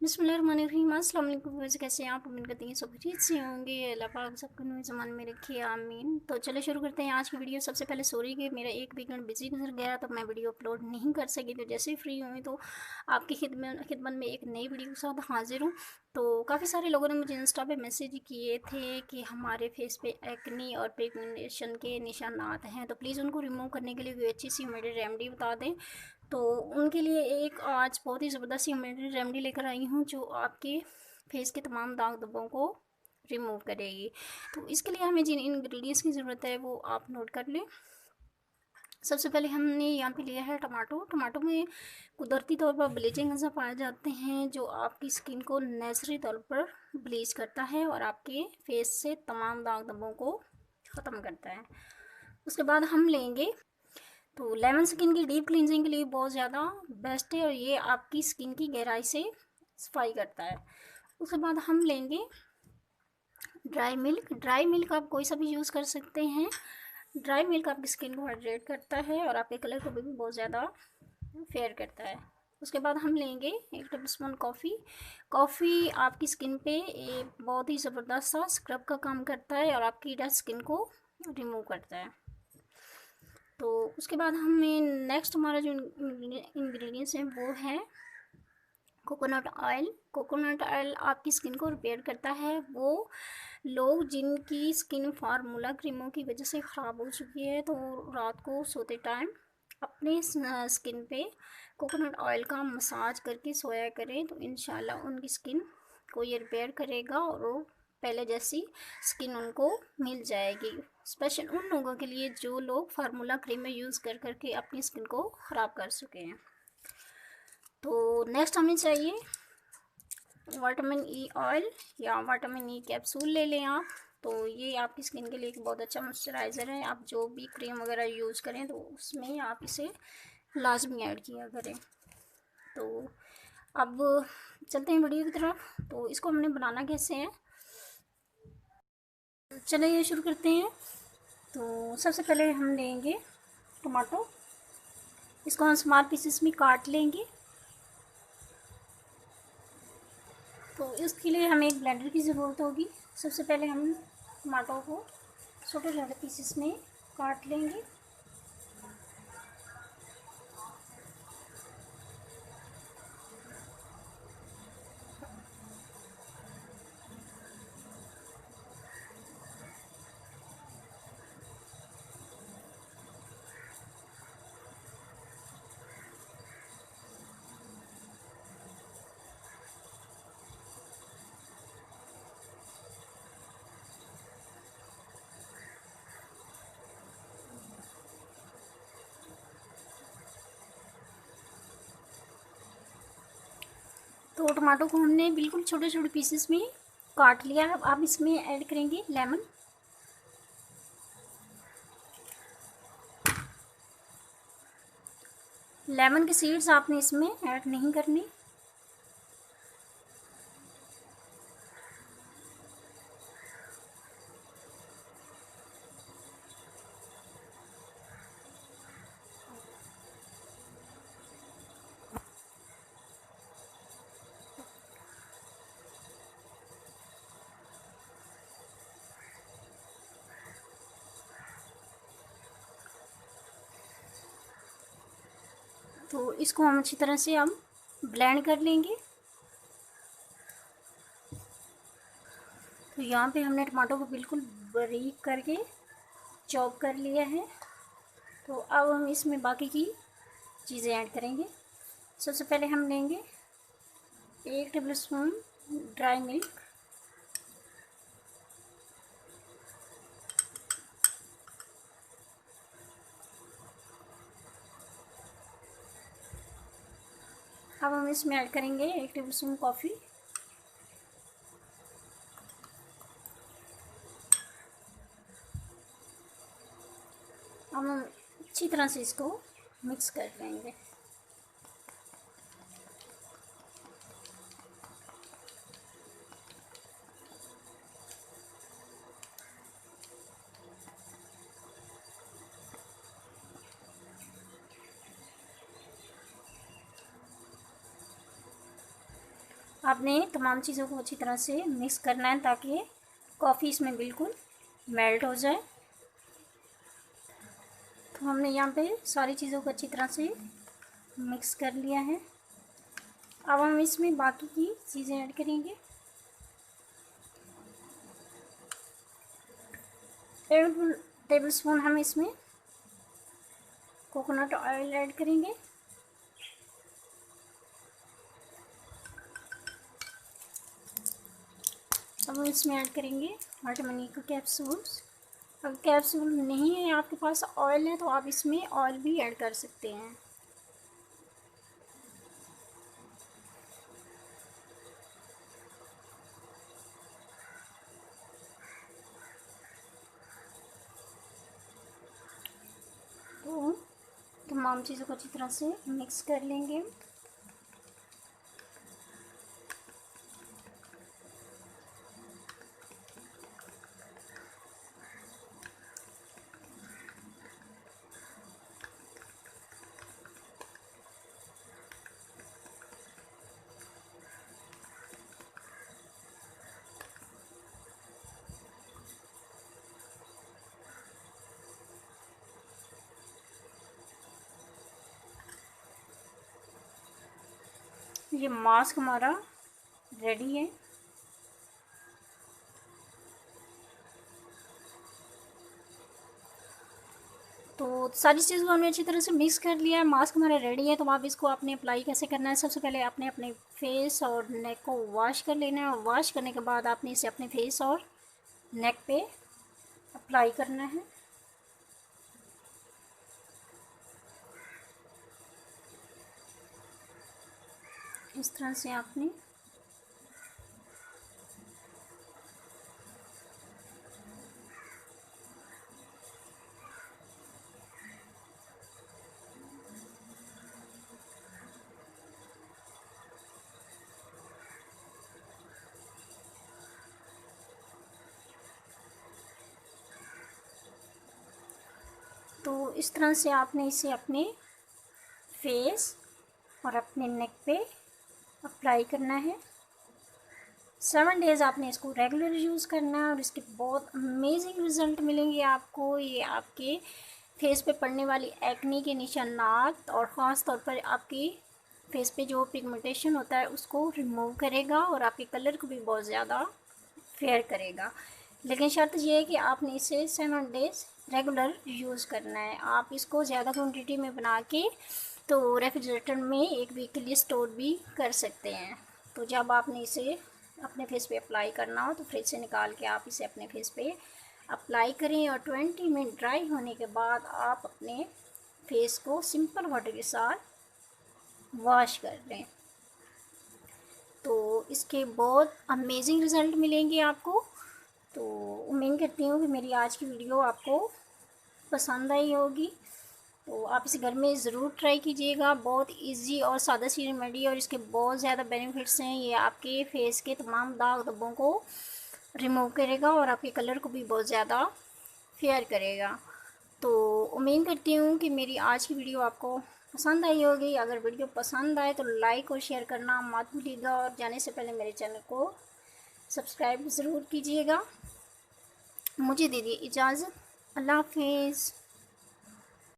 बिस्मिल्लाहिर्रहमानिर्रहीम। अस्सलाम वालेकुम। वैसे कैसे हैं आप? उम्मीद करती हैं सब ठीक से होंगे। अल्लाह पाक सबको नूर ज़मान में रखिए, आमीन। तो चलो शुरू करते हैं आज की वीडियो। सबसे पहले सॉरी कि मेरा एक वीकेंड बिजी गुजर गया तो मैं वीडियो अपलोड नहीं कर सकी। तो जैसे ही फ्री हुई तो आपकी खिदमत में एक नई वीडियो के साथ हाजिर हूँ। तो काफ़ी सारे लोगों ने मुझे इंस्टा पे मैसेज किए थे कि हमारे फेस पे एक्नी और पिगमेंटेशन के निशानात हैं, तो प्लीज़ उनको रिमूव करने के लिए कोई अच्छी सी मेरी रेमेडी बता दें। तो उनके लिए एक आज बहुत ही ज़बरदस्त सी रेमेडी लेकर आई हूँ जो आपके फेस के तमाम दाग धब्बों को रिमूव करेगी। तो इसके लिए हमें जिन इंग्रेडिएंट्स की ज़रूरत है वो आप नोट कर लें। सबसे पहले हमने यहाँ पे लिया है टमाटो। टमाटो में कुदरती तौर पर ब्लीचिंग एजेंट पाए जाते हैं जो आपकी स्किन को नेचुरली तौर पर ब्लीच करता है और आपके फेस से तमाम दाग धब्बों को ख़त्म करता है। उसके बाद हम लेंगे तो लेमन स्किन की डीप क्लींजिंग के लिए बहुत ज़्यादा बेस्ट है और ये आपकी स्किन की गहराई से सफाई करता है। उसके बाद हम लेंगे ड्राई मिल्क। ड्राई मिल्क आप कोई सा भी यूज़ कर सकते हैं। ड्राई मिल्क आपकी स्किन को हाइड्रेट करता है और आपके कलर को भी बहुत ज़्यादा फेयर करता है। उसके बाद हम लेंगे 1 टेबल स्पून कॉफ़ी। कॉफ़ी आपकी स्किन पे एक बहुत ही ज़बरदस्त सा स्क्रब का काम करता है और आपकी डेड स्किन को रिमूव करता है। तो उसके बाद हमें नेक्स्ट हमारा जो इंग्रेडिएंट्स हैं वो है कोकोनट ऑयल। कोकोनट ऑयल आपकी स्किन को रिपेयर करता है। वो लोग जिनकी स्किन फार्मूला क्रीमों की वजह से ख़राब हो चुकी है तो रात को सोते टाइम अपने स्किन पे कोकोनट ऑयल का मसाज करके सोया करें तो इंशाल्लाह उनकी स्किन को ये रिपेयर करेगा और वो पहले जैसी स्किन उनको मिल जाएगी। स्पेशल उन लोगों के लिए जो लोग फार्मूला क्रीमें यूज़ कर करके अपनी स्किन को ख़राब कर चुके हैं। तो नेक्स्ट हमें चाहिए विटामिन ई ऑयल या विटामिन ई कैप्सूल ले लें आप। तो ये आपकी स्किन के लिए एक बहुत अच्छा मॉइस्चराइज़र है। आप जो भी क्रीम वगैरह यूज़ करें तो उसमें आप इसे लाजमी ऐड किया करें। तो अब चलते हैं वीडियो की तरफ। तो इसको हमने बनाना कैसे है, चलिए शुरू करते हैं। तो सबसे पहले हम लेंगे टमाटो। इसको हम स्मॉल पीसेस में काट लेंगे। तो इसके लिए हमें एक ब्लेंडर की ज़रूरत होगी। सबसे पहले हम टमाटो को छोटे छोटे पीसेस में काट लेंगे। तो टमाटो को हमने बिल्कुल छोटे छोटे पीसेस में काट लिया। अब आप इसमें ऐड करेंगे लेमन। लेमन के सीड्स आपने इसमें ऐड नहीं करने। तो इसको हम अच्छी तरह से हम ब्लेंड कर लेंगे। तो यहाँ पे हमने टमाटो को बिल्कुल बारीक करके चॉप कर लिया है। तो अब हम इसमें बाकी की चीज़ें ऐड करेंगे। सबसे पहले हम लेंगे 1 टेबल स्पून ड्राई मिल्क। अब हम इसमें ऐड करेंगे 1 टेबल स्पून कॉफ़ी। अब हम अच्छी तरह से इसको मिक्स कर लेंगे। आपने तमाम चीज़ों को अच्छी तरह से मिक्स करना है ताकि कॉफ़ी इसमें बिल्कुल मेल्ट हो जाए। तो हमने यहाँ पे सारी चीज़ों को अच्छी तरह से मिक्स कर लिया है। अब हम इसमें बाकी की चीज़ें ऐड करेंगे। 1 टेबल स्पून हम इसमें कोकोनट ऑयल ऐड करेंगे। अब हम इसमें ऐड करेंगे हॉट मनी का कैप्सूल्स। अगर कैप्सूल नहीं है आपके पास, ऑयल है, तो आप इसमें ऑयल भी ऐड कर सकते हैं। तो तमाम चीज़ों को अच्छी तरह से मिक्स कर लेंगे। ये मास्क हमारा रेडी है। तो सारी चीज़ को हमने अच्छी तरह से मिक्स कर लिया है। मास्क हमारा रेडी है। तो आप इसको आपने अप्लाई कैसे करना है, सबसे पहले आपने अपने फेस और नेक को वॉश कर लेना है, और वॉश करने के बाद आपने इसे अपने फेस और नेक पे अप्लाई करना है। इस तरह से आपने तो इस तरह से आपने इसे अपने फेस और अपने नेक पे अप्लाई करना है। 7 डेज़ आपने इसको रेगुलर यूज़ करना है और इसके बहुत अमेजिंग रिज़ल्ट मिलेंगे आपको। ये आपके फेस पे पड़ने वाली एक्ने के निशानात और ख़ास तौर पर आपकी फेस पे जो पिगमेंटेशन होता है उसको रिमूव करेगा और आपके कलर को भी बहुत ज़्यादा फेयर करेगा। लेकिन शर्त ये है कि आपने इसे 7 डेज़ रेगुलर यूज़ करना है। आप इसको ज़्यादा क्वांटिटी में बना के तो रेफ्रिजरेटर में 1 वीक के लिए स्टोर भी कर सकते हैं। तो जब आपने इसे अपने फेस पे अप्लाई करना हो तो फ्रिज से निकाल के आप इसे अपने फेस पे अप्लाई करें और 20 मिनट ड्राई होने के बाद आप अपने फेस को सिंपल वाटर के साथ वॉश कर लें। तो इसके बहुत अमेजिंग रिज़ल्ट मिलेंगे आपको। तो उम्मीद करती हूँ कि मेरी आज की वीडियो आपको पसंद आई होगी। तो आप इसे घर में ज़रूर ट्राई कीजिएगा। बहुत इजी और सादा सी रेमेडी और इसके बहुत ज़्यादा बेनिफिट्स हैं। ये आपके फेस के तमाम दाग धब्बों को रिमूव करेगा और आपके कलर को भी बहुत ज़्यादा फेयर करेगा। तो उम्मीद करती हूँ कि मेरी आज की वीडियो आपको पसंद आई होगी। अगर वीडियो पसंद आए तो लाइक और शेयर करना मत भूलिएगा और जाने से पहले मेरे चैनल को सब्सक्राइब ज़रूर कीजिएगा। मुझे दीजिए इजाज़त। अल्लाह हाफिज़।